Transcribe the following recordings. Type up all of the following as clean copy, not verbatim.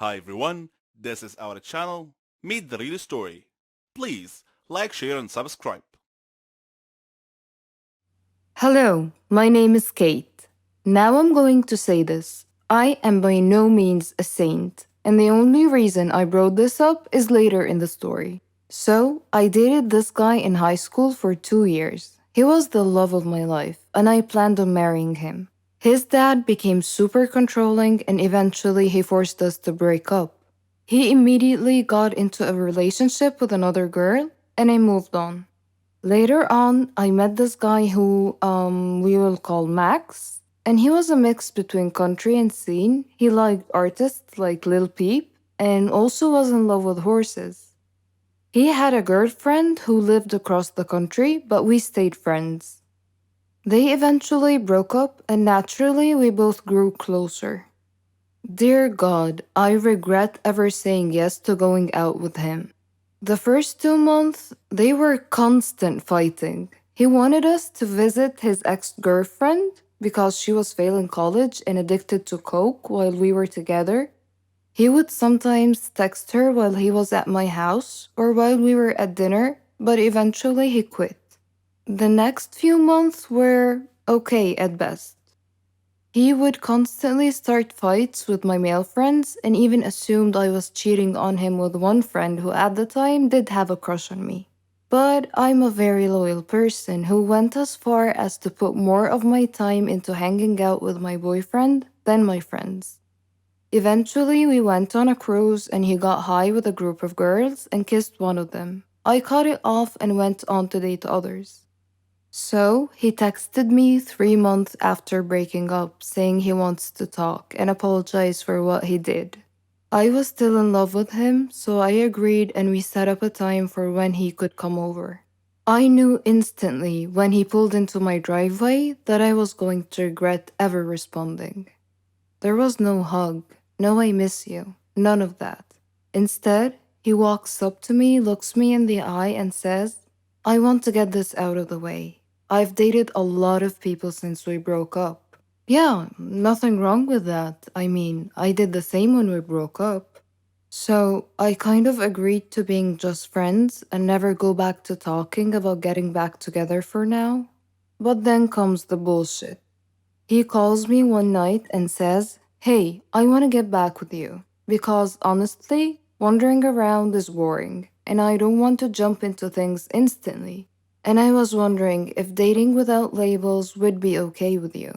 Hi everyone, this is our channel, Meet the Real Story. Please like, share and subscribe. Hello, my name is Kate. Now I'm going to say this. I am by no means a saint, and the only reason I brought this up is later in the story. So, I dated this guy in high school for 2 years. He was the love of my life, and I planned on marrying him. His dad became super controlling, and eventually he forced us to break up. He immediately got into a relationship with another girl, and I moved on. Later on, I met this guy who we will call Max, and he was a mix between country and scene. He liked artists like Lil Peep and also was in love with horses. He had a girlfriend who lived across the country, but we stayed friends. They eventually broke up, and naturally, we both grew closer. Dear God, I regret ever saying yes to going out with him. The first 2 months, they were constant fighting. He wanted us to visit his ex girlfriend because she was failing college and addicted to coke while we were together. He would sometimes text her while he was at my house or while we were at dinner, but eventually he quit. The next few months were okay at best. He would constantly start fights with my male friends and even assumed I was cheating on him with one friend who at the time did have a crush on me. But I'm a very loyal person who went as far as to put more of my time into hanging out with my boyfriend than my friends. Eventually, we went on a cruise and he got high with a group of girls and kissed one of them. I cut it off and went on to date others. So, he texted me 3 months after breaking up, saying he wants to talk and apologize for what he did. I was still in love with him, so I agreed and we set up a time for when he could come over. I knew instantly when he pulled into my driveway that I was going to regret ever responding. There was no hug, no I miss you, none of that. Instead, he walks up to me, looks me in the eye, and says, I want to get this out of the way. I've dated a lot of people since we broke up. Yeah, nothing wrong with that. I mean, I did the same when we broke up. So I kind of agreed to being just friends and never go back to talking about getting back together for now. But then comes the bullshit. He calls me one night and says, Hey, I want to get back with you. Because honestly, wandering around is boring, and I don't want to jump into things instantly. And I was wondering if dating without labels would be okay with you.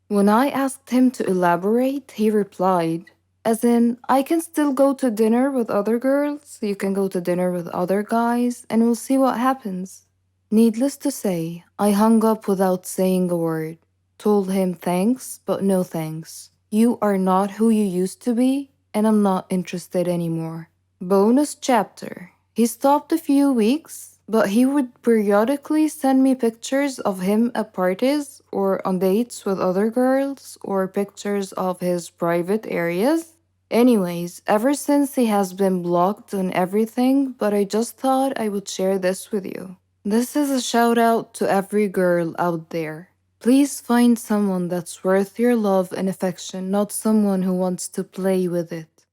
When I asked him to elaborate, he replied, as in, I can still go to dinner with other girls, you can go to dinner with other guys, and we'll see what happens. Needless to say, I hung up without saying a word. Told him thanks, but no thanks. You are not who you used to be, and I'm not interested anymore. Bonus chapter. He stopped a few weeks, but he would periodically send me pictures of him at parties or on dates with other girls or pictures of his private areas. Anyways, ever since he has been blocked on everything, but I just thought I would share this with you. This is a shout out to every girl out there. Please find someone that's worth your love and affection, not someone who wants to play with it.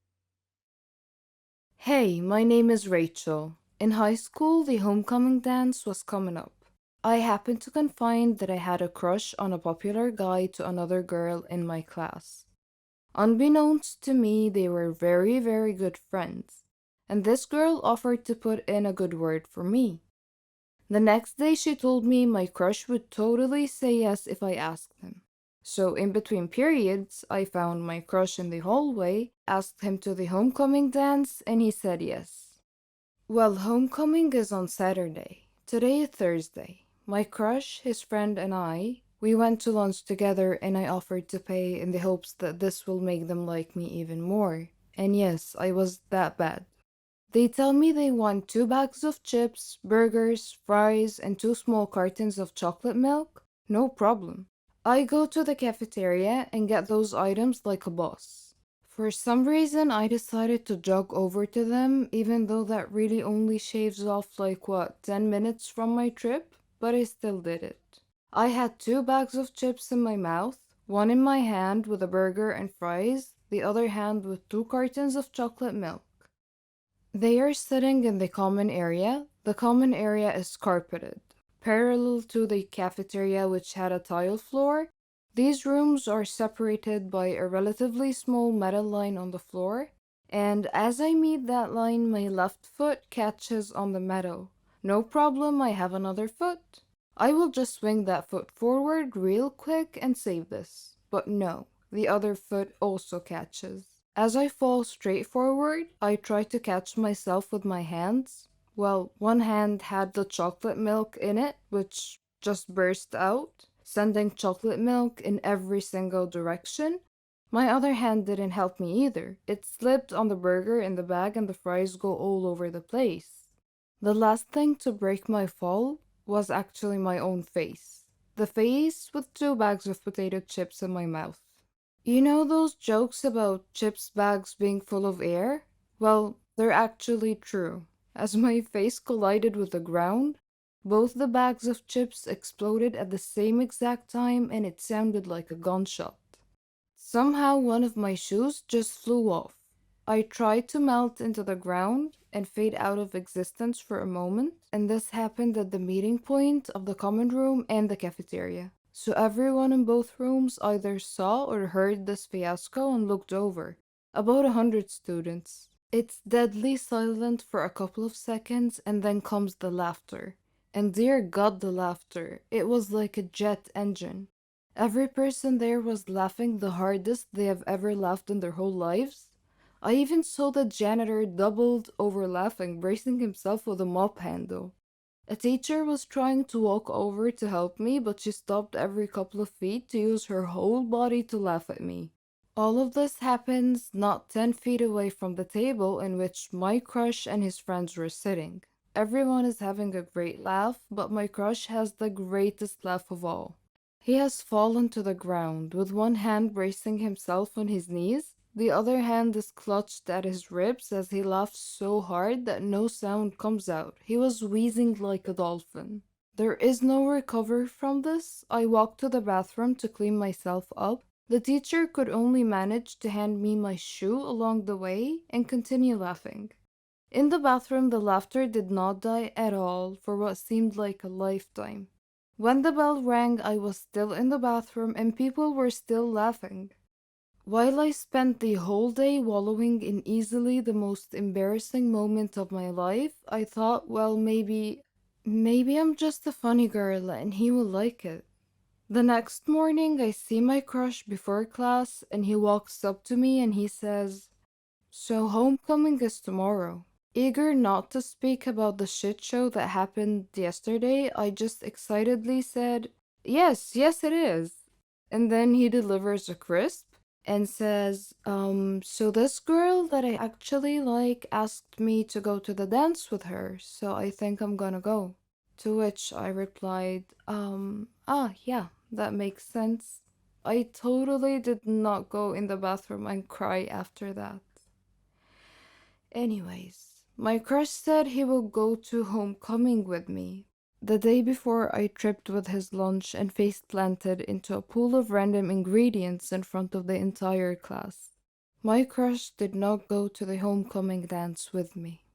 Hey, my name is Rachel. In high school, the homecoming dance was coming up. I happened to confide that I had a crush on a popular guy to another girl in my class. Unbeknownst to me, they were very, very good friends, and this girl offered to put in a good word for me. The next day, she told me my crush would totally say yes if I asked him. So, in between periods, I found my crush in the hallway, asked him to the homecoming dance, and he said yes. Well, homecoming is on Saturday. Today is Thursday. My crush, his friend, and we went to lunch together and I offered to pay in the hopes that this will make them like me even more. And yes, I was that bad. They tell me they want 2 bags of chips, burgers, fries, and 2 small cartons of chocolate milk. No problem. I go to the cafeteria and get those items like a boss. For some reason, I decided to jog over to them, even though that really only shaves off 10 minutes from my trip, but I still did it. I had 2 bags of chips in my mouth, one in my hand with a burger and fries, the other hand with 2 cartons of chocolate milk. They are sitting in the common area. The common area is carpeted, parallel to the cafeteria, which had a tile floor. These rooms are separated by a relatively small metal line on the floor, and as I meet that line, my left foot catches on the metal. No problem, I have another foot. I will just swing that foot forward real quick and save this. But no, the other foot also catches. As I fall straight forward, I try to catch myself with my hands. Well, one hand had the chocolate milk in it, which just burst out, sending chocolate milk in every single direction. My other hand didn't help me either. It slipped on the burger in the bag and the fries go all over the place. The last thing to break my fall was actually my own face. The face with 2 bags of potato chips in my mouth. You know those jokes about chips bags being full of air? Well, they're actually true. As my face collided with the ground, both the bags of chips exploded at the same exact time and it sounded like a gunshot. Somehow one of my shoes just flew off. I tried to melt into the ground and fade out of existence for a moment, and this happened at the meeting point of the common room and the cafeteria. So everyone in both rooms either saw or heard this fiasco and looked over. About 100 students. It's deadly silent for a couple of seconds and then comes the laughter. And dear God, the laughter. It was like a jet engine. Every person there was laughing the hardest they have ever laughed in their whole lives. I even saw the janitor doubled over laughing, bracing himself with a mop handle. A teacher was trying to walk over to help me, but she stopped every couple of feet to use her whole body to laugh at me. All of this happens not 10 feet away from the table in which my crush and his friends were sitting. Everyone is having a great laugh, but my crush has the greatest laugh of all. He has fallen to the ground, with one hand bracing himself on his knees. The other hand is clutched at his ribs as he laughs so hard that no sound comes out. He was wheezing like a dolphin. There is no recovery from this. I walked to the bathroom to clean myself up. The teacher could only manage to hand me my shoe along the way and continue laughing. In the bathroom, the laughter did not die at all for what seemed like a lifetime. When the bell rang, I was still in the bathroom and people were still laughing. While I spent the whole day wallowing in easily the most embarrassing moment of my life, I thought, well, maybe I'm just a funny girl and he will like it. The next morning, I see my crush before class and he walks up to me and he says, "So homecoming is tomorrow." Eager not to speak about the shit show that happened yesterday, I just excitedly said, "Yes, yes it is." And then he delivers a crisp and says, so this girl that I actually like asked me to go to the dance with her, so I think I'm gonna go. To which I replied, yeah, that makes sense. I totally did not go in the bathroom and cry after that. Anyways, my crush said he will go to homecoming with me. The day before, I tripped with his lunch and face planted into a pool of random ingredients in front of the entire class. My crush did not go to the homecoming dance with me.